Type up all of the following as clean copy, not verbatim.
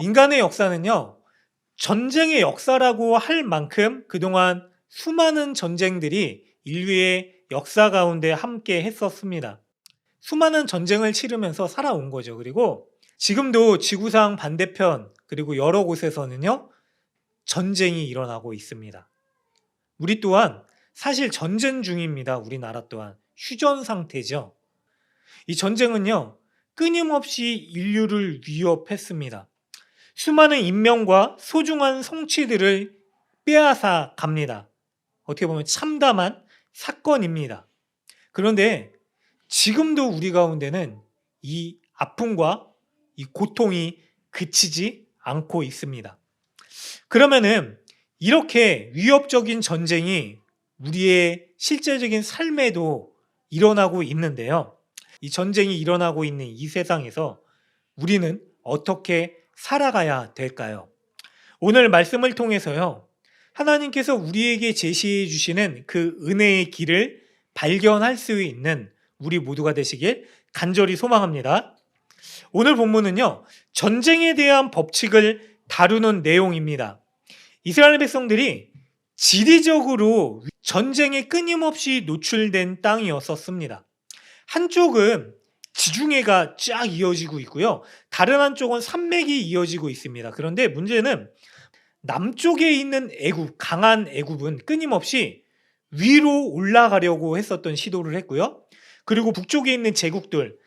인간의 역사는요, 전쟁의 역사라고 할 만큼 그동안 수많은 전쟁들이 인류의 역사 가운데 함께 했었습니다. 수많은 전쟁을 치르면서 살아온 거죠. 그리고 지금도 지구상 반대편 그리고 여러 곳에서는요, 전쟁이 일어나고 있습니다. 우리 또한 사실 전쟁 중입니다. 우리나라 또한 휴전 상태죠. 이 전쟁은요, 끊임없이 인류를 위협했습니다. 수많은 인명과 소중한 성취들을 빼앗아 갑니다. 어떻게 보면 참담한 사건입니다. 그런데 지금도 우리 가운데는 이 아픔과 이 고통이 그치지 않고 있습니다. 그러면은 이렇게 위협적인 전쟁이 우리의 실제적인 삶에도 일어나고 있는데요. 이 전쟁이 일어나고 있는 이 세상에서 우리는 어떻게 살아가야 될까요? 오늘 말씀을 통해서요, 하나님께서 우리에게 제시해 주시는 그 은혜의 길을 발견할 수 있는 우리 모두가 되시길 간절히 소망합니다. 오늘 본문은요, 전쟁에 대한 법칙을 다루는 내용입니다. 이스라엘 백성들이 지리적으로 전쟁에 끊임없이 노출된 땅이었었습니다. 한쪽은 지중해가 쫙 이어지고 있고요. 다른 한쪽은 산맥이 이어지고 있습니다. 그런데 문제는 남쪽에 있는 애굽, 강한 애굽은 끊임없이 위로 올라가려고 했었던 시도를 했고요. 그리고 북쪽에 있는 제국들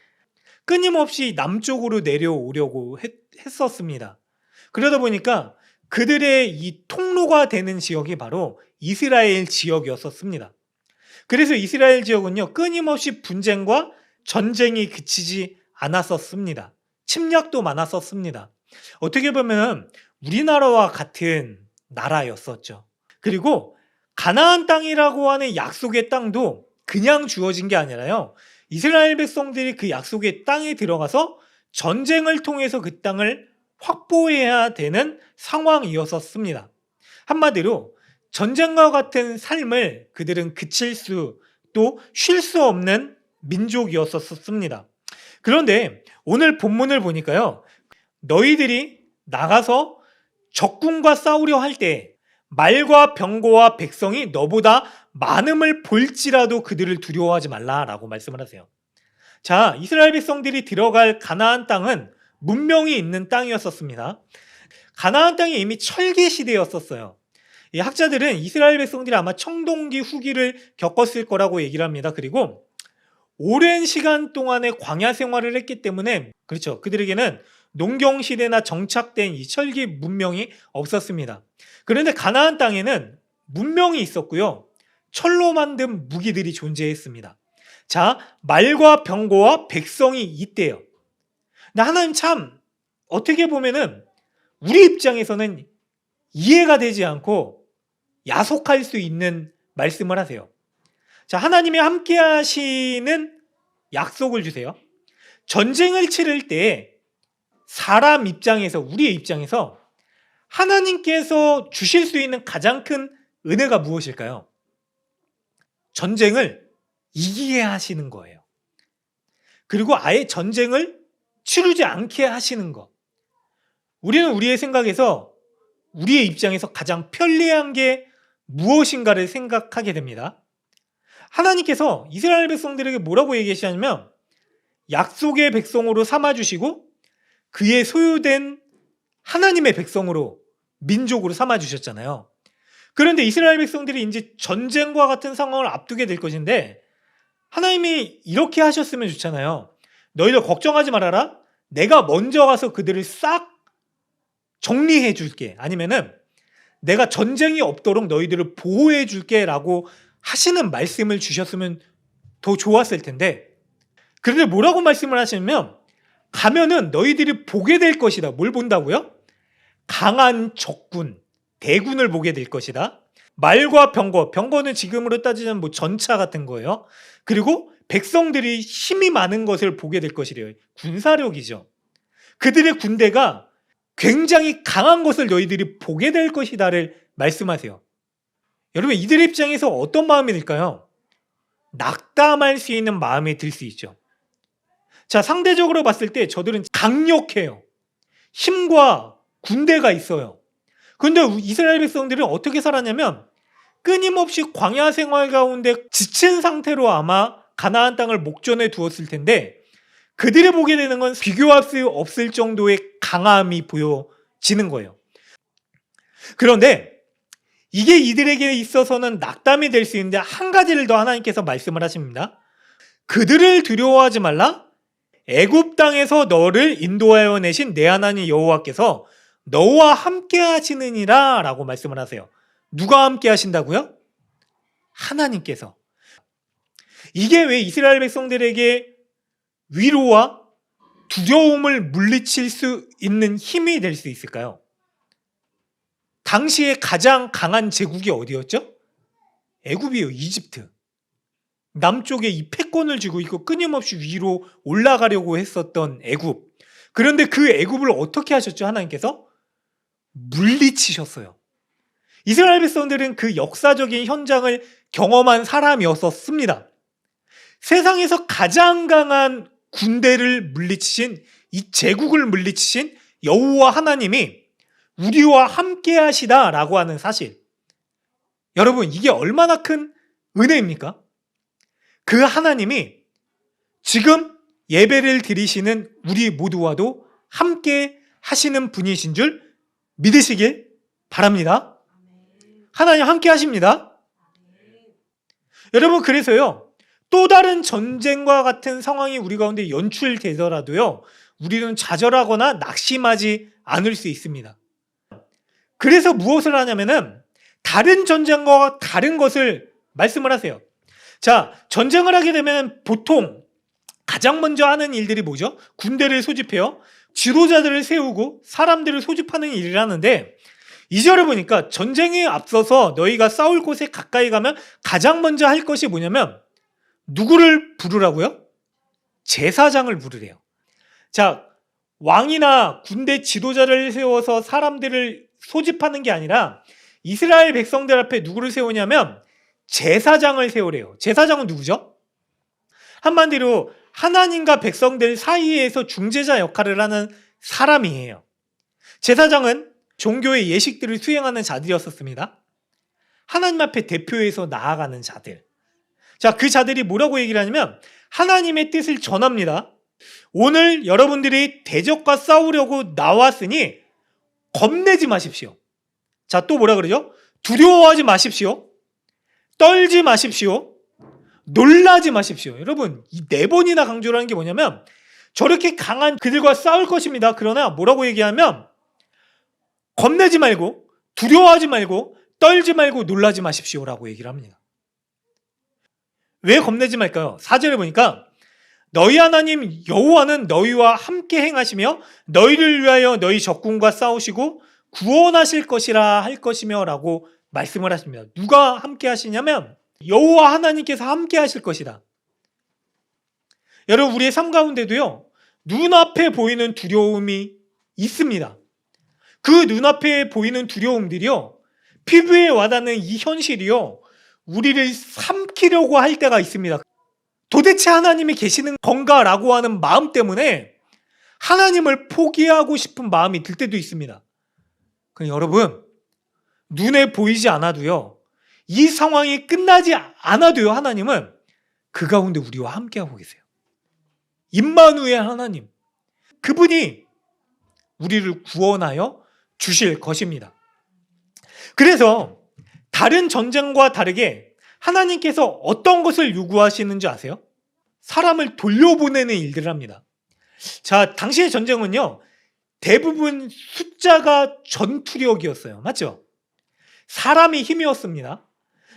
끊임없이 남쪽으로 내려오려고 했었습니다. 그러다 보니까 그들의 이 통로가 되는 지역이 바로 이스라엘 지역이었었습니다. 그래서 이스라엘 지역은요, 끊임없이 분쟁과 전쟁이 그치지 않았었습니다. 침략도 많았었습니다. 어떻게 보면 우리나라와 같은 나라였었죠. 그리고 가나안 땅이라고 하는 약속의 땅도 그냥 주어진 게 아니라요, 이스라엘 백성들이 그 약속의 땅에 들어가서 전쟁을 통해서 그 땅을 확보해야 되는 상황이었었습니다. 한마디로 전쟁과 같은 삶을 그들은 그칠 수, 또 쉴 수 없는 민족이었었습니다. 그런데 오늘 본문을 보니까요, 너희들이 나가서 적군과 싸우려 할 때 말과 병거와 백성이 너보다 많음을 볼지라도 그들을 두려워하지 말라라고 말씀을 하세요. 자, 이스라엘 백성들이 들어갈 가나안 땅은 문명이 있는 땅이었었습니다. 가나안 땅이 이미 철기 시대였었어요. 이 학자들은 이스라엘 백성들이 아마 청동기 후기를 겪었을 거라고 얘기를 합니다. 그리고 오랜 시간 동안의 광야 생활을 했기 때문에, 그렇죠, 그들에게는 농경 시대나 정착된 이 철기 문명이 없었습니다. 그런데 가나안 땅에는 문명이 있었고요, 철로 만든 무기들이 존재했습니다. 자, 말과 병거와 백성이 있대요. 근데 하나님 참 어떻게 보면은 우리 입장에서는 이해가 되지 않고 야속할 수 있는 말씀을 하세요. 자, 하나님이 함께 하시는 약속을 주세요. 전쟁을 치를 때 사람 입장에서, 우리의 입장에서 하나님께서 주실 수 있는 가장 큰 은혜가 무엇일까요? 전쟁을 이기게 하시는 거예요. 그리고 아예 전쟁을 치르지 않게 하시는 것. 우리는 우리의 생각에서, 우리의 입장에서 가장 편리한 게 무엇인가를 생각하게 됩니다. 하나님께서 이스라엘 백성들에게 뭐라고 얘기하시냐면, 약속의 백성으로 삼아주시고 그의 소유된 하나님의 백성으로, 민족으로 삼아주셨잖아요. 그런데 이스라엘 백성들이 이제 전쟁과 같은 상황을 앞두게 될 것인데, 하나님이 이렇게 하셨으면 좋잖아요. 너희들 걱정하지 말아라. 내가 먼저 가서 그들을 싹 정리해 줄게. 아니면은 내가 전쟁이 없도록 너희들을 보호해 줄게 라고 하시는 말씀을 주셨으면 더 좋았을 텐데, 그런데 뭐라고 말씀을 하시냐면, 가면은 너희들이 보게 될 것이다. 뭘 본다고요? 강한 적군, 대군을 보게 될 것이다. 말과 병거, 병거는 지금으로 따지면 뭐 전차 같은 거예요. 그리고 백성들이 힘이 많은 것을 보게 될 것이래요. 군사력이죠. 그들의 군대가 굉장히 강한 것을 너희들이 보게 될 것이다를 말씀하세요. 여러분, 이들의 입장에서 어떤 마음이 들까요? 낙담할 수 있는 마음이 들 수 있죠. 자, 상대적으로 봤을 때 저들은 강력해요. 힘과 군대가 있어요. 그런데 이스라엘 백성들은 어떻게 살았냐면 끊임없이 광야 생활 가운데 지친 상태로 아마 가나안 땅을 목전에 두었을 텐데 그들이 보게 되는 건 비교할 수 없을 정도의 강함이 보여지는 거예요. 그런데 이게 이들에게 있어서는 낙담이 될 수 있는데 한 가지를 더 하나님께서 말씀을 하십니다. 그들을 두려워하지 말라. 애굽 땅에서 너를 인도하여 내신 내 하나님 여호와께서 너와 함께 하시느니라 라고 말씀을 하세요. 누가 함께 하신다고요? 하나님께서. 이게 왜 이스라엘 백성들에게 위로와 두려움을 물리칠 수 있는 힘이 될 수 있을까요? 당시에 가장 강한 제국이 어디였죠? 애굽이에요. 이집트. 남쪽에 이 패권을 쥐고 있고 끊임없이 위로 올라가려고 했었던 애굽. 그런데 그 애굽을 어떻게 하셨죠? 하나님께서 물리치셨어요. 이스라엘 백성들은 그 역사적인 현장을 경험한 사람이었습니다. 세상에서 가장 강한 군대를 물리치신, 이 제국을 물리치신 여호와 하나님이 우리와 함께 하시다라고 하는 사실. 여러분, 이게 얼마나 큰 은혜입니까? 그 하나님이 지금 예배를 드리시는 우리 모두와도 함께 하시는 분이신 줄 믿으시길 바랍니다. 하나님 함께 하십니다. 여러분, 그래서요, 또 다른 전쟁과 같은 상황이 우리 가운데 연출되더라도요, 우리는 좌절하거나 낙심하지 않을 수 있습니다. 그래서 무엇을 하냐면은 다른 전쟁과 다른 것을 말씀을 하세요. 자, 전쟁을 하게 되면 보통 가장 먼저 하는 일들이 뭐죠? 군대를 소집해요. 지도자들을 세우고 사람들을 소집하는 일을 하는데 2절을 보니까 전쟁에 앞서서 너희가 싸울 곳에 가까이 가면 가장 먼저 할 것이 뭐냐면 누구를 부르라고요? 제사장을 부르래요. 자, 왕이나 군대 지도자를 세워서 사람들을 소집하는 게 아니라 이스라엘 백성들 앞에 누구를 세우냐면 제사장을 세우래요. 제사장은 누구죠? 한마디로 하나님과 백성들 사이에서 중재자 역할을 하는 사람이에요. 제사장은 종교의 예식들을 수행하는 자들이었습니다. 하나님 앞에 대표해서 나아가는 자들. 자, 그 자들이 뭐라고 얘기를 하냐면 하나님의 뜻을 전합니다. 오늘 여러분들이 대적과 싸우려고 나왔으니 겁내지 마십시오. 자, 또 뭐라 그러죠? 두려워하지 마십시오. 떨지 마십시오. 놀라지 마십시오. 여러분, 이 4번이나 강조를 하는 게 뭐냐면 저렇게 강한 그들과 싸울 것입니다. 그러나 뭐라고 얘기하면 겁내지 말고 두려워하지 말고 떨지 말고 놀라지 마십시오라고 얘기를 합니다. 왜 겁내지 말까요? 4절에 보니까 너희 하나님 여호와는 너희와 함께 행하시며 너희를 위하여 너희 적군과 싸우시고 구원하실 것이라 할 것이며 라고 말씀을 하십니다. 누가 함께 하시냐면 여호와 하나님께서 함께 하실 것이다. 여러분, 우리의 삶 가운데도요, 눈앞에 보이는 두려움이 있습니다. 그 눈앞에 보이는 두려움들이요, 피부에 와닿는 이 현실이요, 우리를 삼키려고 할 때가 있습니다. 도대체 하나님이 계시는 건가라고 하는 마음 때문에 하나님을 포기하고 싶은 마음이 들 때도 있습니다. 그러니까 여러분, 눈에 보이지 않아도요, 이 상황이 끝나지 않아도요, 하나님은 그 가운데 우리와 함께하고 계세요. 임마누엘 하나님, 그분이 우리를 구원하여 주실 것입니다. 그래서 다른 전쟁과 다르게 하나님께서 어떤 것을 요구하시는지 아세요? 사람을 돌려보내는 일들을 합니다. 자, 당시의 전쟁은요, 대부분 숫자가 전투력이었어요. 맞죠? 사람이 힘이었습니다.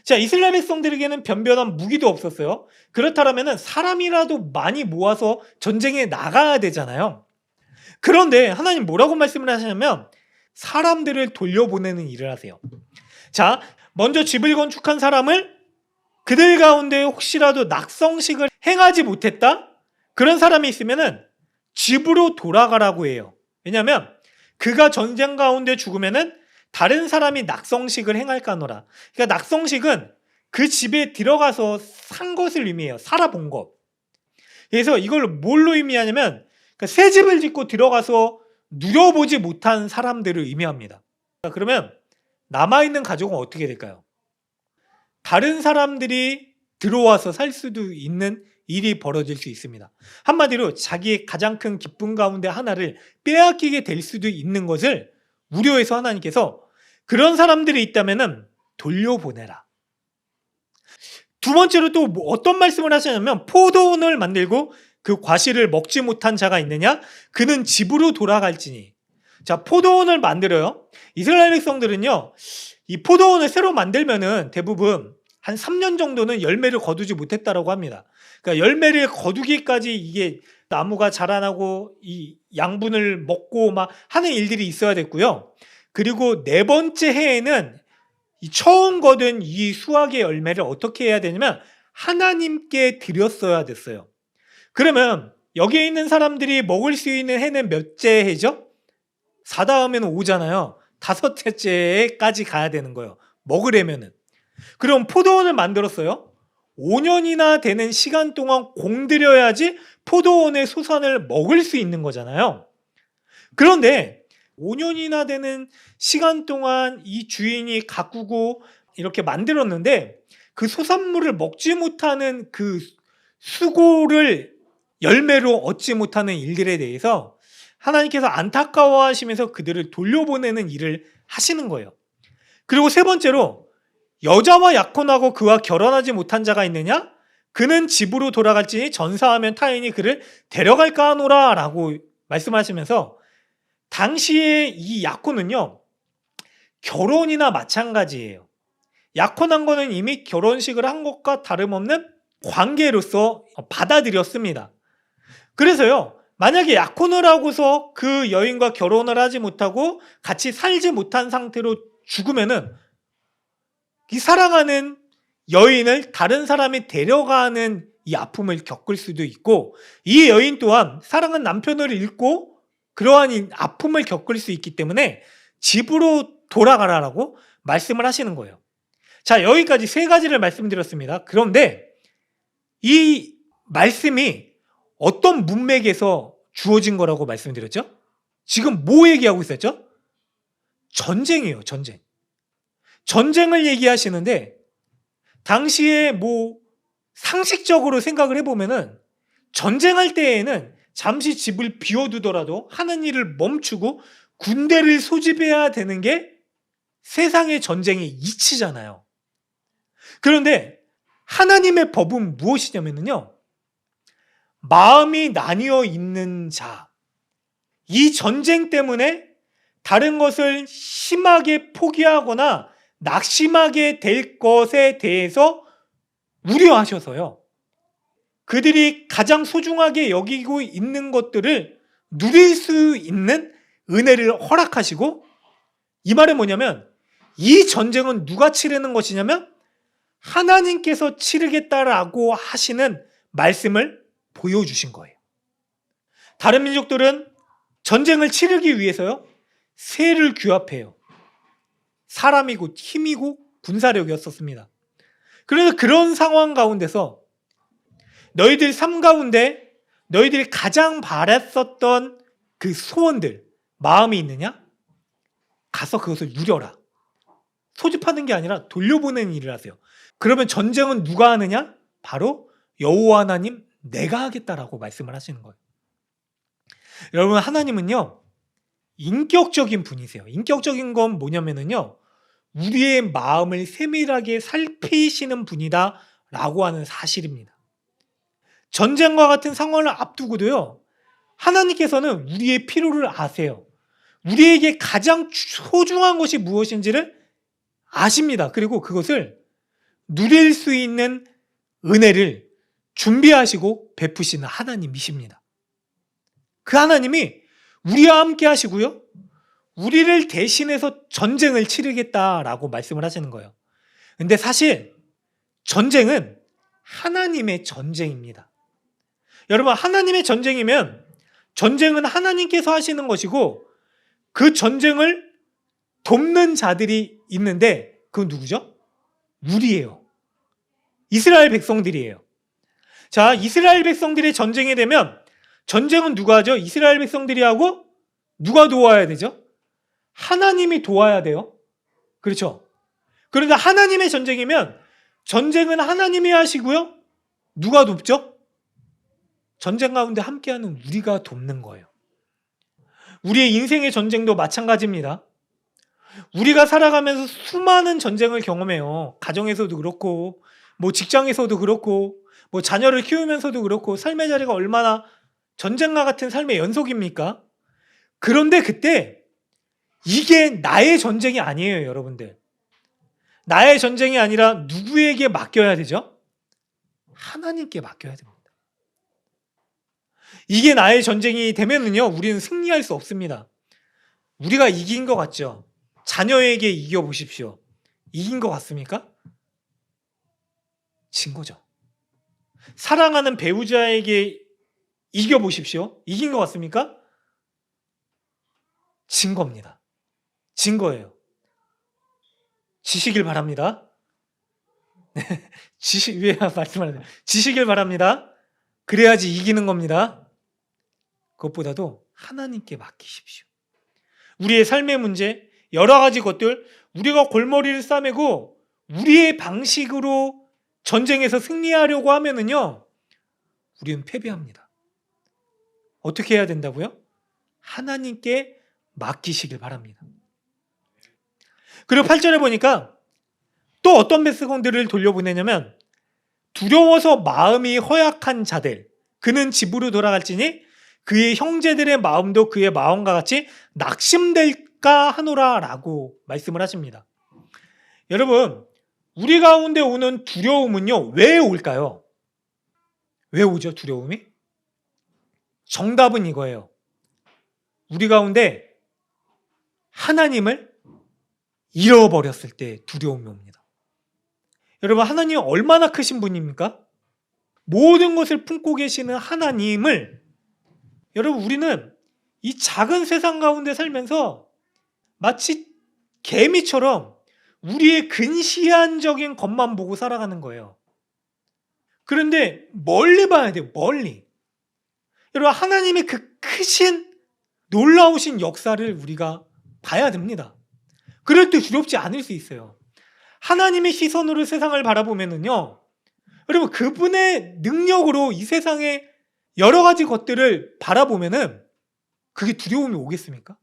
자, 이스라엘 백성들에게는 변변한 무기도 없었어요. 그렇다면 사람이라도 많이 모아서 전쟁에 나가야 되잖아요. 그런데 하나님 뭐라고 말씀을 하시냐면 사람들을 돌려보내는 일을 하세요. 자, 먼저 집을 건축한 사람을 그들 가운데 혹시라도 낙성식을 행하지 못했다? 그런 사람이 있으면은 집으로 돌아가라고 해요. 왜냐하면 그가 전쟁 가운데 죽으면은 다른 사람이 낙성식을 행할까노라. 그러니까 낙성식은 그 집에 들어가서 산 것을 의미해요. 살아본 것. 그래서 이걸 뭘로 의미하냐면 새 집을 짓고 들어가서 누려보지 못한 사람들을 의미합니다. 그러면 남아있는 가족은 어떻게 될까요? 다른 사람들이 들어와서 살 수도 있는 일이 벌어질 수 있습니다. 한마디로 자기의 가장 큰 기쁨 가운데 하나를 빼앗기게 될 수도 있는 것을 우려해서 하나님께서 그런 사람들이 있다면 돌려보내라. 두 번째로 또 어떤 말씀을 하시냐면 포도원을 만들고 그 과실을 먹지 못한 자가 있느냐? 그는 집으로 돌아갈지니. 자, 포도원을 만들어요. 이스라엘 백성들은요, 이 포도원을 새로 만들면은 대부분 한 3년 정도는 열매를 거두지 못했다라고 합니다. 그러니까 열매를 거두기까지 이게 나무가 자라나고 이 양분을 먹고 막 하는 일들이 있어야 됐고요. 그리고 네 번째 해에는 이 처음 거둔 이 수확의 열매를 어떻게 해야 되냐면 하나님께 드렸어야 됐어요. 그러면 여기에 있는 사람들이 먹을 수 있는 해는 몇째 해죠? 4 다음에는 5잖아요. 5째 해까지 가야 되는 거예요. 먹으려면은. 그럼 포도원을 만들었어요. 5년이나 되는 시간 동안 공들여야지 포도원의 소산을 먹을 수 있는 거잖아요. 그런데 5년이나 되는 시간 동안 이 주인이 가꾸고 이렇게 만들었는데 그 소산물을 먹지 못하는 그 수고를 열매로 얻지 못하는 일들에 대해서 하나님께서 안타까워하시면서 그들을 돌려보내는 일을 하시는 거예요. 그리고 세 번째로 여자와 약혼하고 그와 결혼하지 못한 자가 있느냐? 그는 집으로 돌아갈지니 전사하면 타인이 그를 데려갈까 하노라 라고 말씀하시면서 당시에 이 약혼은요, 결혼이나 마찬가지예요. 약혼한 거는 이미 결혼식을 한 것과 다름없는 관계로서 받아들였습니다. 그래서요, 만약에 약혼을 하고서 그 여인과 결혼을 하지 못하고 같이 살지 못한 상태로 죽으면은 이 사랑하는 여인을 다른 사람이 데려가는 이 아픔을 겪을 수도 있고, 이 여인 또한 사랑하는 남편을 잃고 그러한 이 아픔을 겪을 수 있기 때문에 집으로 돌아가라라고 말씀을 하시는 거예요. 자, 여기까지 세 가지를 말씀드렸습니다. 그런데 이 말씀이 어떤 문맥에서 주어진 거라고 말씀드렸죠? 지금 뭐 얘기하고 있었죠? 전쟁이에요, 전쟁. 전쟁을 얘기하시는데 당시에 뭐 상식적으로 생각을 해보면은 전쟁할 때에는 잠시 집을 비워두더라도 하는 일을 멈추고 군대를 소집해야 되는 게 세상의 전쟁의 이치잖아요. 그런데 하나님의 법은 무엇이냐면요, 마음이 나뉘어 있는 자, 이 전쟁 때문에 다른 것을 심하게 포기하거나 낙심하게 될 것에 대해서 우려하셔서요, 그들이 가장 소중하게 여기고 있는 것들을 누릴 수 있는 은혜를 허락하시고, 이 말은 뭐냐면 이 전쟁은 누가 치르는 것이냐면 하나님께서 치르겠다라고 하시는 말씀을 보여주신 거예요. 다른 민족들은 전쟁을 치르기 위해서요, 새를 규합해요. 사람이고 힘이고 군사력이었었습니다. 그래서 그런 상황 가운데서 너희들 삶 가운데 너희들이 가장 바랬었던 그 소원들, 마음이 있느냐? 가서 그것을 누려라. 소집하는 게 아니라 돌려보내는 일을 하세요. 그러면 전쟁은 누가 하느냐? 바로 여호와 하나님, 내가 하겠다라고 말씀을 하시는 거예요. 여러분, 하나님은요, 인격적인 분이세요. 인격적인 건 뭐냐면요, 우리의 마음을 세밀하게 살피시는 분이다 라고 하는 사실입니다. 전쟁과 같은 상황을 앞두고도요, 하나님께서는 우리의 필요를 아세요. 우리에게 가장 소중한 것이 무엇인지를 아십니다. 그리고 그것을 누릴 수 있는 은혜를 준비하시고 베푸시는 하나님이십니다. 그 하나님이 우리와 함께 하시고요, 우리를 대신해서 전쟁을 치르겠다라고 말씀을 하시는 거예요. 근데 사실 전쟁은 하나님의 전쟁입니다. 여러분, 하나님의 전쟁이면 전쟁은 하나님께서 하시는 것이고 그 전쟁을 돕는 자들이 있는데 그건 누구죠? 우리예요. 이스라엘 백성들이에요. 자, 이스라엘 백성들의 전쟁이 되면 전쟁은 누가 하죠? 이스라엘 백성들이 하고 누가 도와야 되죠? 하나님이 도와야 돼요. 그렇죠? 그런데 하나님의 전쟁이면 전쟁은 하나님이 하시고요. 누가 돕죠? 전쟁 가운데 함께하는 우리가 돕는 거예요. 우리의 인생의 전쟁도 마찬가지입니다. 우리가 살아가면서 수많은 전쟁을 경험해요. 가정에서도 그렇고, 뭐 직장에서도 그렇고, 뭐 자녀를 키우면서도 그렇고, 삶의 자리가 얼마나 전쟁과 같은 삶의 연속입니까? 그런데 그때 이게 나의 전쟁이 아니에요, 여러분들. 나의 전쟁이 아니라 누구에게 맡겨야 되죠? 하나님께 맡겨야 됩니다. 이게 나의 전쟁이 되면은요, 우리는 승리할 수 없습니다. 우리가 이긴 것 같죠? 자녀에게 이겨보십시오. 이긴 것 같습니까? 진 거죠. 사랑하는 배우자에게 이겨보십시오. 이긴 것 같습니까? 진 겁니다. 진 거예요. 지시길 바랍니다. 왜 말씀하세요? 지시길 바랍니다. 그래야지 이기는 겁니다. 그것보다도 하나님께 맡기십시오. 우리의 삶의 문제, 여러 가지 것들, 우리가 골머리를 싸매고 우리의 방식으로 전쟁에서 승리하려고 하면은요, 우리는 패배합니다. 어떻게 해야 된다고요? 하나님께 맡기시길 바랍니다. 그리고 8절에 보니까 또 어떤 백성들을 돌려보내냐면, 두려워서 마음이 허약한 자들, 그는 집으로 돌아갈지니 그의 형제들의 마음도 그의 마음과 같이 낙심될까 하노라 라고 말씀을 하십니다. 여러분, 우리 가운데 오는 두려움은요, 왜 올까요? 왜 오죠, 두려움이? 정답은 이거예요. 우리 가운데 하나님을 잃어버렸을 때 두려움이 옵니다. 여러분, 하나님 얼마나 크신 분입니까? 모든 것을 품고 계시는 하나님을, 여러분, 우리는 이 작은 세상 가운데 살면서 마치 개미처럼 우리의 근시안적인 것만 보고 살아가는 거예요. 그런데 멀리 봐야 돼요. 멀리. 여러분, 하나님의 그 크신 놀라우신 역사를 우리가 봐야 됩니다. 그럴 때 두렵지 않을 수 있어요. 하나님의 시선으로 세상을 바라보면은요, 여러분, 그분의 능력으로 이 세상의 여러 가지 것들을 바라보면은 그게 두려움이 오겠습니까?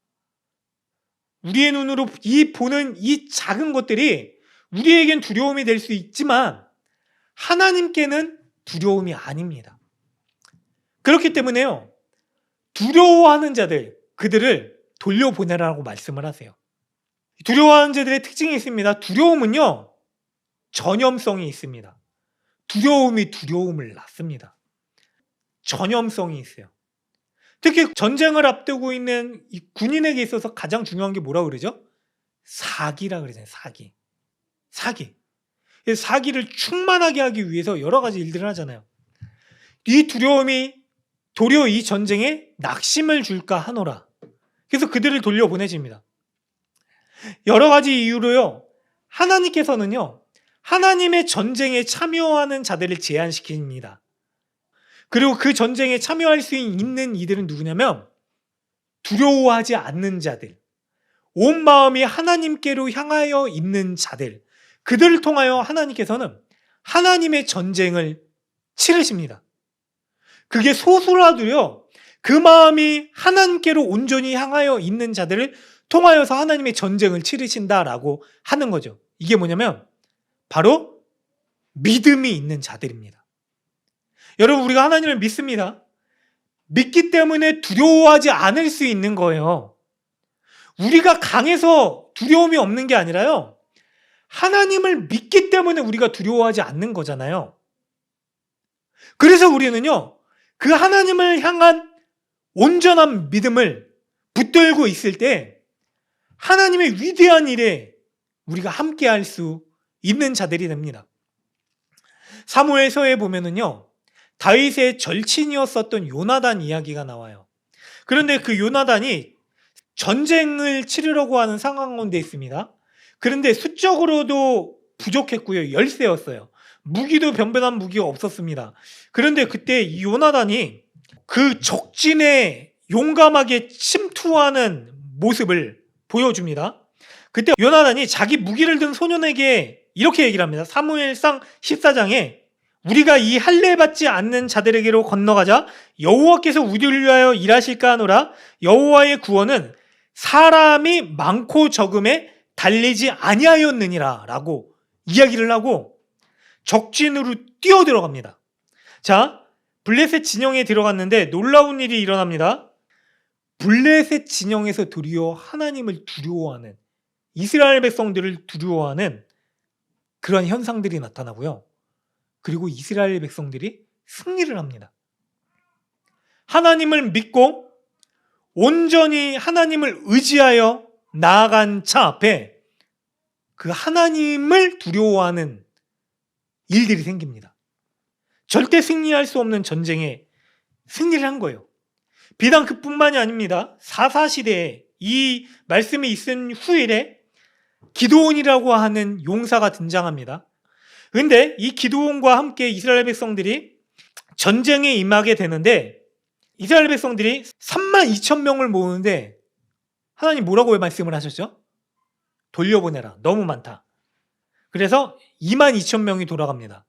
우리의 눈으로 보는 이 작은 것들이 우리에겐 두려움이 될 수 있지만 하나님께는 두려움이 아닙니다. 그렇기 때문에요, 두려워하는 자들, 그들을 돌려보내라고 말씀을 하세요. 두려워하는 자들의 특징이 있습니다. 두려움은요, 전염성이 있습니다. 두려움이 두려움을 낳습니다. 전염성이 있어요. 특히 전쟁을 앞두고 있는 이 군인에게 있어서 가장 중요한 게 뭐라고 그러죠? 사기라 그러잖아요. 사기. 사기를 충만하게 하기 위해서 여러 가지 일들을 하잖아요. 이 두려움이 도리어 이 전쟁에 낙심을 줄까 하노라. 그래서 그들을 돌려보내집니다. 여러 가지 이유로요, 하나님께서는요, 하나님의 전쟁에 참여하는 자들을 제한시킵니다. 그리고 그 전쟁에 참여할 수 있는 이들은 누구냐면 두려워하지 않는 자들, 온 마음이 하나님께로 향하여 있는 자들, 그들을 통하여 하나님께서는 하나님의 전쟁을 치르십니다. 그게 소수라도요, 그 마음이 하나님께로 온전히 향하여 있는 자들을 통하여서 하나님의 전쟁을 치르신다라고 하는 거죠. 이게 뭐냐면 바로 믿음이 있는 자들입니다. 여러분, 우리가 하나님을 믿습니다. 믿기 때문에 두려워하지 않을 수 있는 거예요. 우리가 강해서 두려움이 없는 게 아니라요, 하나님을 믿기 때문에 우리가 두려워하지 않는 거잖아요. 그래서 우리는요, 그 하나님을 향한 온전한 믿음을 붙들고 있을 때 하나님의 위대한 일에 우리가 함께 할 수 있는 자들이 됩니다. 사무엘서에 보면은요, 다윗의 절친이었었던 요나단 이야기가 나와요. 그런데 그 요나단이 전쟁을 치르려고 하는 상황 가운데 있습니다. 그런데 수적으로도 부족했고요, 열세였어요. 무기도 변변한 무기가 없었습니다. 그런데 그때 이 요나단이 그 적진에 용감하게 침투하는 모습을 보여줍니다. 그때 요나단이 자기 무기를 든 소년에게 이렇게 얘기를 합니다. 사무엘상 14장에 우리가 이 할례받지 않는 자들에게로 건너가자 여호와께서 우리를 위하여 일하실까 하노라. 여호와의 구원은 사람이 많고 적음에 달리지 아니하였느니라 라고 이야기를 하고 적진으로 뛰어들어갑니다. 자, 블레셋 진영에 들어갔는데 놀라운 일이 일어납니다. 블레셋 진영에서 도리어 하나님을 두려워하는, 이스라엘 백성들을 두려워하는 그런 현상들이 나타나고요. 그리고 이스라엘 백성들이 승리를 합니다. 하나님을 믿고 온전히 하나님을 의지하여 나아간 차 앞에 그 하나님을 두려워하는 일들이 생깁니다. 절대 승리할 수 없는 전쟁에 승리를 한 거예요. 비단 그뿐만이 아닙니다. 사사시대에 이 말씀이 있은 후일에 기드온이라고 하는 용사가 등장합니다. 그런데 이 기드온과 함께 이스라엘 백성들이 전쟁에 임하게 되는데 이스라엘 백성들이 32,000명을 모으는데 하나님 뭐라고 말씀을 하셨죠? 돌려보내라. 너무 많다. 그래서 22,000명이 돌아갑니다.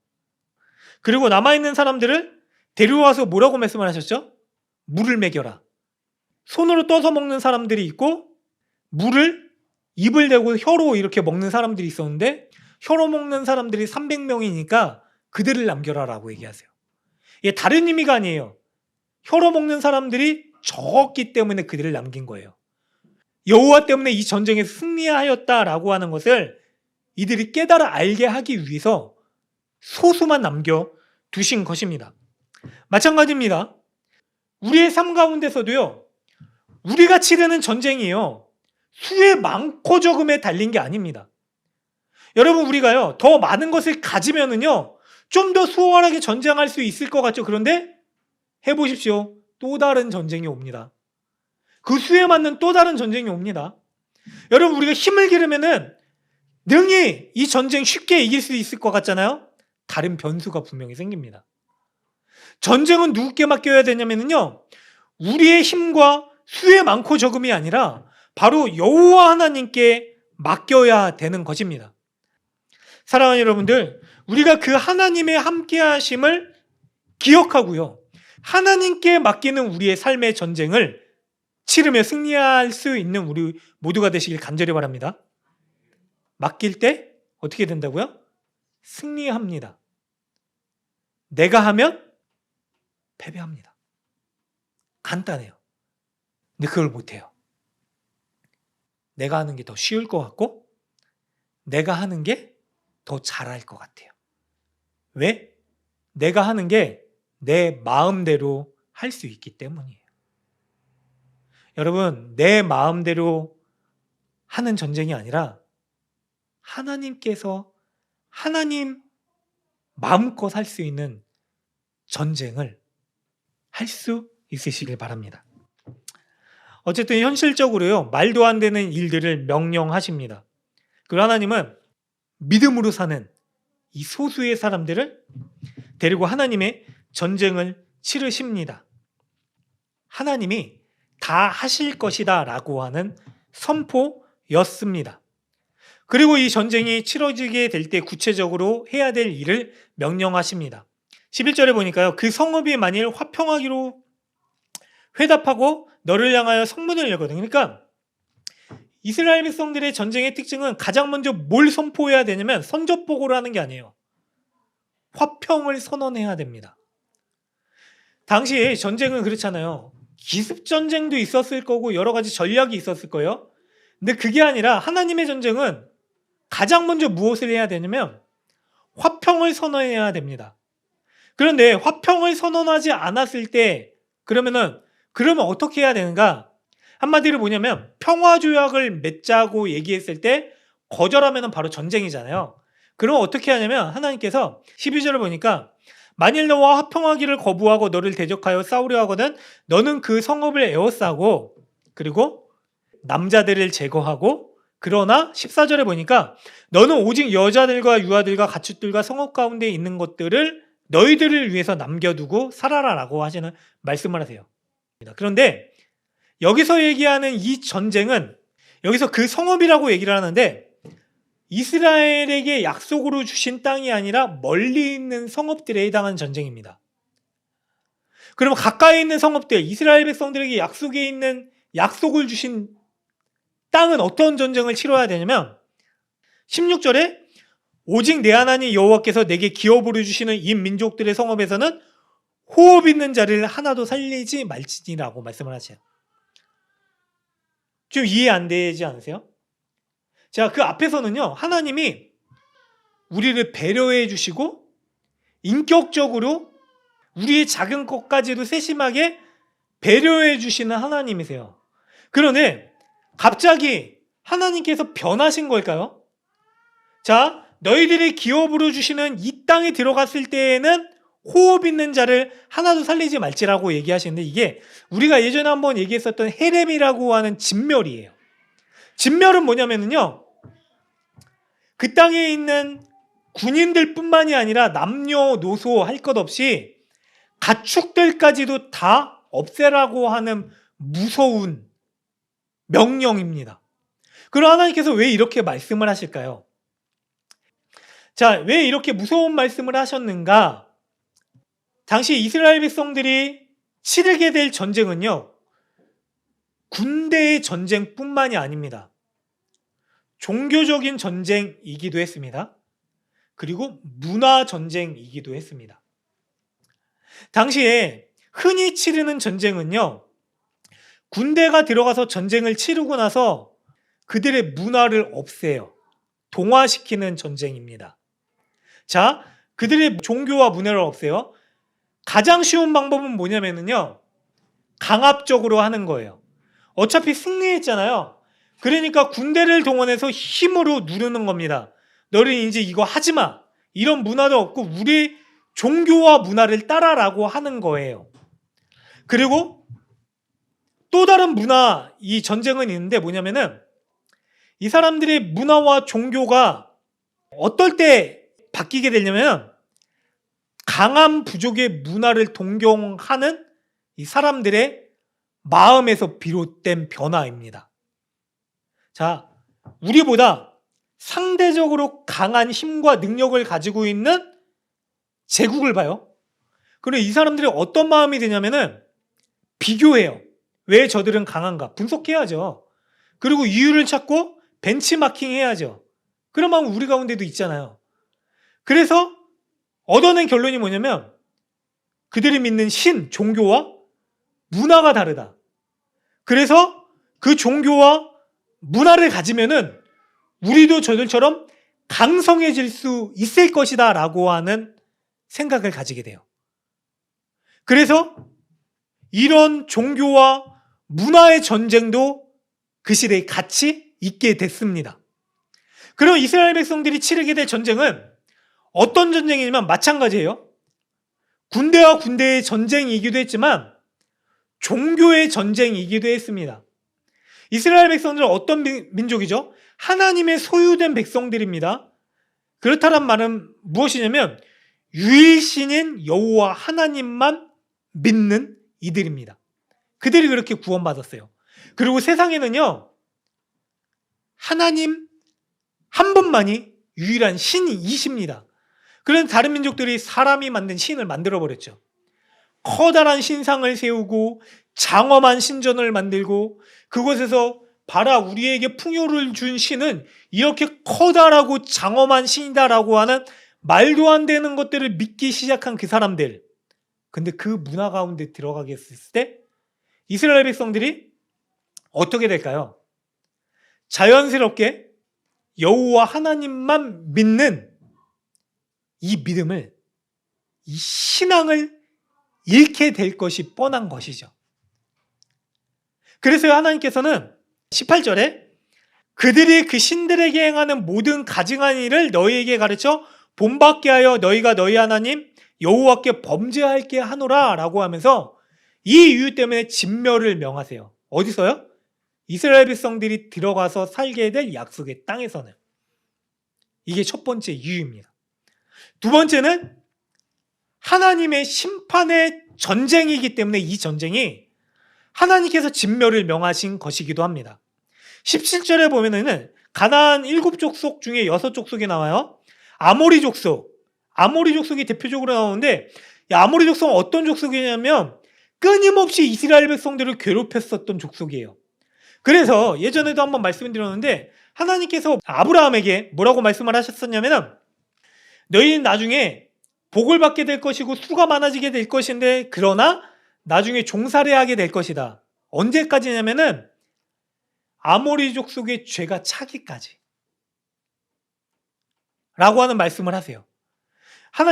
그리고 남아있는 사람들을 데려와서 뭐라고 말씀을 하셨죠? 물을 먹여라. 손으로 떠서 먹는 사람들이 있고 물을 입을 대고 혀로 이렇게 먹는 사람들이 있었는데 혀로 먹는 사람들이 300명이니까 그들을 남겨라라고 얘기하세요. 이게 다른 의미가 아니에요. 혀로 먹는 사람들이 적었기 때문에 그들을 남긴 거예요. 여호와 때문에 이 전쟁에서 승리하였다라고 하는 것을 이들이 깨달아 알게 하기 위해서 소수만 남겨두신 것입니다. 마찬가지입니다. 우리의 삶 가운데서도요, 우리가 치르는 전쟁이요, 수의 많고 적음에 달린 게 아닙니다. 여러분, 우리가요, 더 많은 것을 가지면은요, 좀 더 수월하게 전쟁할 수 있을 것 같죠? 그런데 해보십시오. 또 다른 전쟁이 옵니다. 그 수에 맞는 또 다른 전쟁이 옵니다. 여러분, 우리가 힘을 기르면은 능히 이 전쟁 쉽게 이길 수 있을 것 같잖아요? 다른 변수가 분명히 생깁니다. 전쟁은 누구께 맡겨야 되냐면요, 우리의 힘과 수의 많고 적음이 아니라 바로 여호와 하나님께 맡겨야 되는 것입니다. 사랑하는 여러분들, 우리가 그 하나님의 함께 하심을 기억하고요, 하나님께 맡기는 우리의 삶의 전쟁을 치르며 승리할 수 있는 우리 모두가 되시길 간절히 바랍니다. 맡길 때 어떻게 된다고요? 승리합니다. 내가 하면 패배합니다. 간단해요. 근데 그걸 못해요. 내가 하는 게 더 쉬울 것 같고 내가 하는 게 더 잘할 것 같아요. 왜? 내가 하는 게 내 마음대로 할 수 있기 때문이에요. 여러분, 내 마음대로 하는 전쟁이 아니라 하나님께서 하나님 마음껏 할 수 있는 전쟁을 할 수 있으시길 바랍니다. 어쨌든 현실적으로요, 말도 안 되는 일들을 명령하십니다. 그리고 하나님은 믿음으로 사는 이 소수의 사람들을 데리고 하나님의 전쟁을 치르십니다. 하나님이 다 하실 것이다 라고 하는 선포였습니다. 그리고 이 전쟁이 치러지게 될 때 구체적으로 해야 될 일을 명령하십니다. 11절에 보니까요, 그 성읍이 만일 화평하기로 회답하고 너를 향하여 성문을 열거든. 그러니까 이스라엘 백성들의 전쟁의 특징은 가장 먼저 뭘 선포해야 되냐면 선전포고를 하는 게 아니에요. 화평을 선언해야 됩니다. 당시 전쟁은 그렇잖아요. 기습전쟁도 있었을 거고 여러 가지 전략이 있었을 거예요. 근데 그게 아니라 하나님의 전쟁은 가장 먼저 무엇을 해야 되냐면 화평을 선언해야 됩니다. 그런데 화평을 선언하지 않았을 때 그러면 어떻게 해야 되는가? 한마디로 뭐냐면 평화조약을 맺자고 얘기했을 때 거절하면 바로 전쟁이잖아요. 그럼 어떻게 하냐면 하나님께서 12절을 보니까 만일 너와 화평하기를 거부하고 너를 대적하여 싸우려 하거든 너는 그 성읍을 에워싸고 그리고 남자들을 제거하고 그러나 14절에 보니까 너는 오직 여자들과 유아들과 가축들과 성읍 가운데 있는 것들을 너희들을 위해서 남겨두고 살아라라고 하시는 말씀을 하세요. 그런데 여기서 얘기하는 이 전쟁은 여기서 그 성읍이라고 얘기를 하는데 이스라엘에게 약속으로 주신 땅이 아니라 멀리 있는 성읍들에 해당하는 전쟁입니다. 그러면 가까이 있는 성읍들, 이스라엘 백성들에게 약속을 주신 땅은 어떤 전쟁을 치러야 되냐면 16절에 오직 내 하나님 여호와께서 내게 기업으로 주시는 이 민족들의 성읍에서는 호흡 있는 자를 하나도 살리지 말지니라고 말씀을 하세요. 좀 이해 안 되지 않으세요? 자, 그 앞에서는요, 하나님이 우리를 배려해 주시고 인격적으로 우리의 작은 것까지도 세심하게 배려해 주시는 하나님이세요. 그런데 갑자기 하나님께서 변하신 걸까요? 자, 너희들이 기업으로 주시는 이 땅에 들어갔을 때에는 호흡 있는 자를 하나도 살리지 말지라고 얘기하시는데 이게 우리가 예전에 한번 얘기했었던 헤렘이라고 하는 진멸이에요. 진멸은 뭐냐면요, 그 땅에 있는 군인들 뿐만이 아니라 남녀노소 할 것 없이 가축들까지도 다 없애라고 하는 무서운 명령입니다. 그럼 하나님께서 왜 이렇게 말씀을 하실까요? 자, 왜 이렇게 무서운 말씀을 하셨는가? 당시 이스라엘 백성들이 치르게 될 전쟁은요, 군대의 전쟁뿐만이 아닙니다. 종교적인 전쟁이기도 했습니다. 그리고 문화 전쟁이기도 했습니다. 당시에 흔히 치르는 전쟁은요, 군대가 들어가서 전쟁을 치르고 나서 그들의 문화를 없애요. 동화시키는 전쟁입니다. 자, 그들의 종교와 문화를 없애요. 가장 쉬운 방법은 뭐냐면요, 강압적으로 하는 거예요. 어차피 승리했잖아요. 그러니까 군대를 동원해서 힘으로 누르는 겁니다. 너는 이제 이거 하지 마. 이런 문화도 없고 우리 종교와 문화를 따라라고 하는 거예요. 그리고 또 다른 문화, 이 전쟁은 있는데 뭐냐면은 이 사람들의 문화와 종교가 어떨 때 바뀌게 되냐면 강한 부족의 문화를 동경하는 이 사람들의 마음에서 비롯된 변화입니다. 자, 우리보다 상대적으로 강한 힘과 능력을 가지고 있는 제국을 봐요. 그리고 이 사람들이 어떤 마음이 드냐면은 비교해요. 왜 저들은 강한가? 분석해야죠. 그리고 이유를 찾고 벤치마킹 해야죠. 그런 마음 우리 가운데도 있잖아요. 그래서 얻어낸 결론이 뭐냐면 그들이 믿는 신, 종교와 문화가 다르다. 그래서 그 종교와 문화를 가지면은 우리도 저들처럼 강성해질 수 있을 것이다 라고 하는 생각을 가지게 돼요. 그래서 이런 종교와 문화의 전쟁도 그 시대에 같이 있게 됐습니다. 그럼 이스라엘 백성들이 치르게 될 전쟁은 어떤 전쟁이냐면 마찬가지예요. 군대와 군대의 전쟁이기도 했지만 종교의 전쟁이기도 했습니다. 이스라엘 백성들은 어떤 민족이죠? 하나님의 소유된 백성들입니다. 그렇다는 말은 무엇이냐면 유일신인 여호와 하나님만 믿는 이들입니다. 그들이 그렇게 구원받았어요. 그리고 세상에는요, 하나님 한 분만이 유일한 신이십니다. 그런 다른 민족들이 사람이 만든 신을 만들어버렸죠. 커다란 신상을 세우고 장엄한 신전을 만들고 그곳에서 봐라, 우리에게 풍요를 준 신은 이렇게 커다랗고 장엄한 신이다라고 하는 말도 안 되는 것들을 믿기 시작한 그 사람들. 근데 그 문화 가운데 들어가게 했을 때 이스라엘 백성들이 어떻게 될까요? 자연스럽게 여호와 하나님만 믿는 이 믿음을, 이 신앙을 잃게 될 것이 뻔한 것이죠. 그래서 하나님께서는 18절에 그들이 그 신들에게 행하는 모든 가증한 일을 너희에게 가르쳐 본받게 하여 너희가 너희 하나님 여호와께 범죄할게 하노라 라고 하면서 이 이유 때문에 진멸을 명하세요. 어디서요? 이스라엘 백성들이 들어가서 살게 될 약속의 땅에서는. 이게 첫 번째 이유입니다. 두 번째는 하나님의 심판의 전쟁이기 때문에 이 전쟁이 하나님께서 진멸을 명하신 것이기도 합니다. 17절에 보면은 가나안 7족속 중에 6족속이 나와요. 아모리 족속이 대표적으로 나오는데, 이 아모리 족속은 어떤 족속이냐면 끊임없이 이스라엘 백성들을 괴롭혔었던 족속이에요. 그래서 예전에도 한번 말씀드렸는데, 하나님께서 아브라함에게 뭐라고 말씀을 하셨었냐면은, 너희는 나중에 복을 받게 될 것이고 수가 많아지게 될 것인데, 그러나 나중에 종살이하게 될 것이다. 언제까지냐면은 아모리 족속의 죄가 차기까지 라고 하는 말씀을 하세요.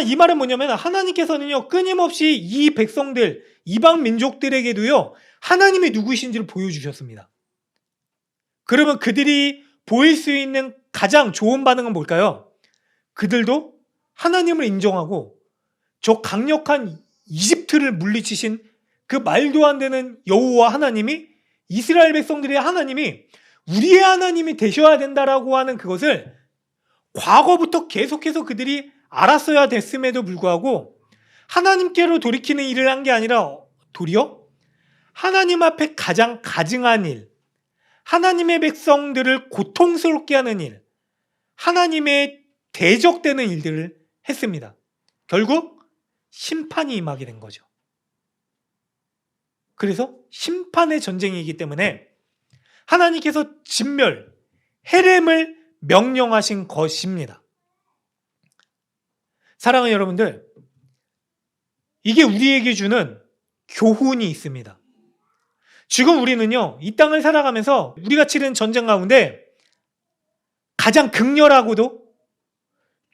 이 말은 뭐냐면 하나님께서는요, 끊임없이 이 백성들, 이방 민족들에게도요, 하나님이 누구이신지를 보여주셨습니다. 그러면 그들이 보일 수 있는 가장 좋은 반응은 뭘까요? 그들도 하나님을 인정하고 저 강력한 이집트를 물리치신 그 말도 안 되는 여호와 하나님이, 이스라엘 백성들의 하나님이 우리의 하나님이 되셔야 된다라고 하는 그것을 과거부터 계속해서 그들이 알았어야 됐음에도 불구하고 하나님께로 돌이키는 일을 한 게 아니라 도리어 하나님 앞에 가장 가증한 일, 하나님의 백성들을 고통스럽게 하는 일, 하나님의 대적되는 일들을 했습니다. 결국 심판이 임하게 된 거죠. 그래서 심판의 전쟁이기 때문에 하나님께서 진멸, 헤렘을 명령하신 것입니다. 사랑하는 여러분들, 이게 우리에게 주는 교훈이 있습니다. 지금 우리는요, 이 땅을 살아가면서 우리가 치른 전쟁 가운데 가장 극렬하고도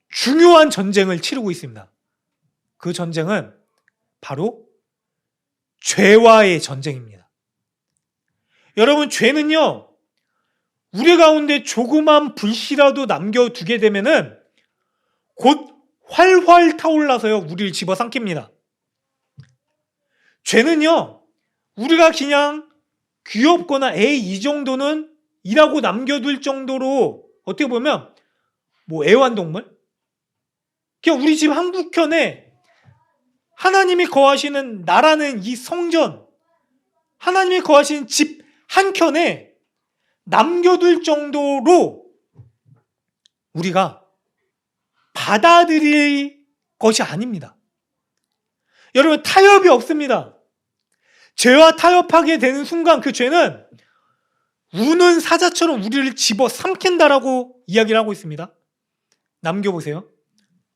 중요한 전쟁을 치르고 있습니다. 그 전쟁은 바로 죄와의 전쟁입니다. 여러분, 죄는요, 우리 가운데 조그만 불씨라도 남겨두게 되면은 곧 활활 타올라서요, 우리를 집어삼킵니다. 죄는요, 우리가 그냥 귀엽거나 에이 이 정도는 이라고 남겨둘 정도로 어떻게 보면 뭐 애완동물? 그냥 우리 집 한국현에 하나님이 거하시는 나라는 이 성전, 하나님이 거하시는 집 한켠에 남겨둘 정도로 우리가 받아들일 것이 아닙니다. 여러분, 타협이 없습니다. 죄와 타협하게 되는 순간 그 죄는 우는 사자처럼 우리를 집어 삼킨다라고 이야기를 하고 있습니다. 남겨보세요.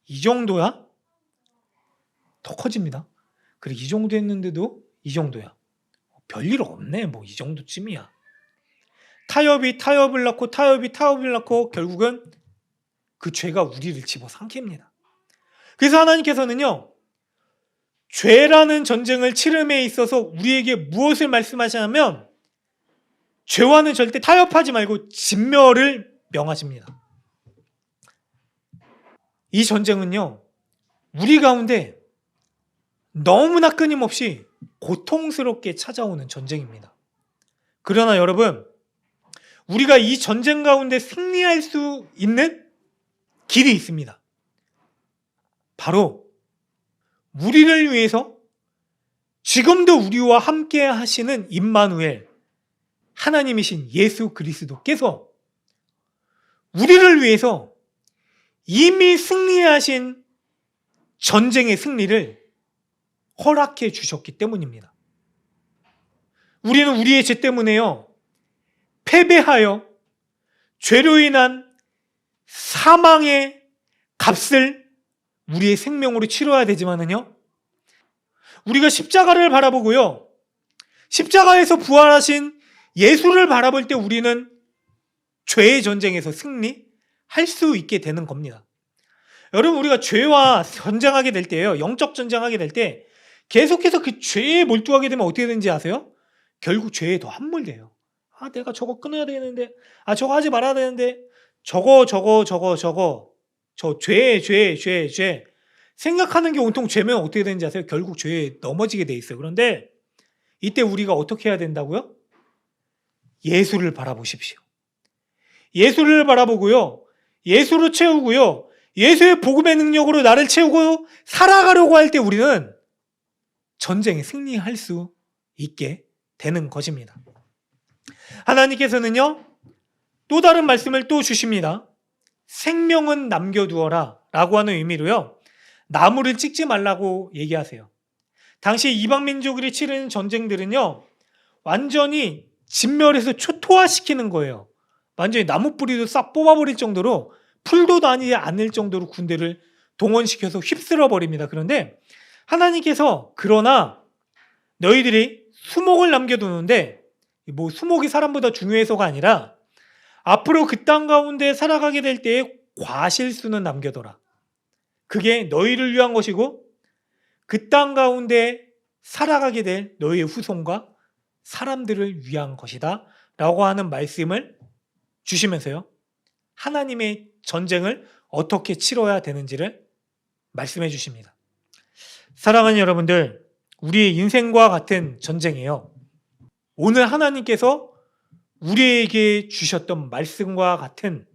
이 정도야? 더 커집니다. 그래, 이 정도 했는데도 이 정도야. 별일 없네. 뭐 이 정도쯤이야. 타협이 타협을 낳고 타협이 타협을 낳고 결국은 그 죄가 우리를 집어 삼킵니다. 그래서 하나님께서는요, 죄라는 전쟁을 치름에 있어서 우리에게 무엇을 말씀하시냐면 죄와는 절대 타협하지 말고 진멸을 명하십니다. 이 전쟁은요, 우리 가운데 너무나 끊임없이 고통스럽게 찾아오는 전쟁입니다. 그러나 여러분, 우리가 이 전쟁 가운데 승리할 수 있는 길이 있습니다. 바로 우리를 위해서 지금도 우리와 함께 하시는 임마누엘, 하나님이신 예수 그리스도께서 우리를 위해서 이미 승리하신 전쟁의 승리를 허락해 주셨기 때문입니다. 우리는 우리의 죄 때문에요, 패배하여 죄로 인한 사망의 값을 우리의 생명으로 치러야 되지만은요, 우리가 십자가를 바라보고요, 십자가에서 부활하신 예수를 바라볼 때 우리는 죄의 전쟁에서 승리할 수 있게 되는 겁니다. 여러분, 우리가 죄와 전쟁하게 될 때요, 영적 전쟁하게 될 때 계속해서 그 죄에 몰두하게 되면 어떻게 되는지 아세요? 결국 죄에 더 함몰돼요. 아, 내가 저거 끊어야 되는데, 아, 저거 하지 말아야 되는데, 저거 저 죄 생각하는 게 온통 죄면 어떻게 되는지 아세요? 결국 죄에 넘어지게 돼 있어요. 그런데 이때 우리가 어떻게 해야 된다고요? 예수를 바라보십시오. 예수를 바라보고요, 예수로 채우고요, 예수의 복음의 능력으로 나를 채우고 살아가려고 할 때 우리는 전쟁에 승리할 수 있게 됩니다. 되는 것입니다. 하나님께서는요, 또 다른 말씀을 또 주십니다. 생명은 남겨두어라 라고 하는 의미로요, 나무를 찍지 말라고 얘기하세요. 당시 이방민족들이 치르는 전쟁들은요, 완전히 진멸해서 초토화시키는 거예요. 완전히 나무 뿌리도 싹 뽑아버릴 정도로, 풀도 다니지 않을 정도로 군대를 동원시켜서 휩쓸어 버립니다. 그런데 하나님께서 그러나 너희들이 수목을 남겨두는데, 뭐 수목이 사람보다 중요해서가 아니라 앞으로 그 땅 가운데 살아가게 될 때에 과실수는 남겨둬라. 그게 너희를 위한 것이고 그 땅 가운데 살아가게 될 너희의 후손과 사람들을 위한 것이다 라고 하는 말씀을 주시면서요, 하나님의 전쟁을 어떻게 치러야 되는지를 말씀해 주십니다. 사랑하는 여러분들, 우리의 인생과 같은 전쟁이에요. 오늘 하나님께서 우리에게 주셨던 말씀과 같은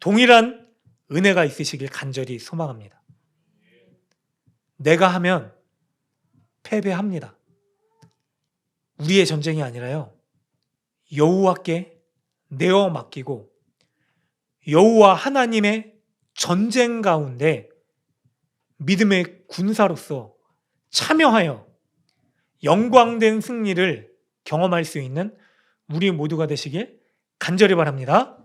동일한 은혜가 있으시길 간절히 소망합니다. 내가 하면 패배합니다. 우리의 전쟁이 아니라요, 여호와께 내어 맡기고 여호와 하나님의 전쟁 가운데 믿음의 군사로서 참여하여 영광된 승리를 경험할 수 있는 우리 모두가 되시길 간절히 바랍니다.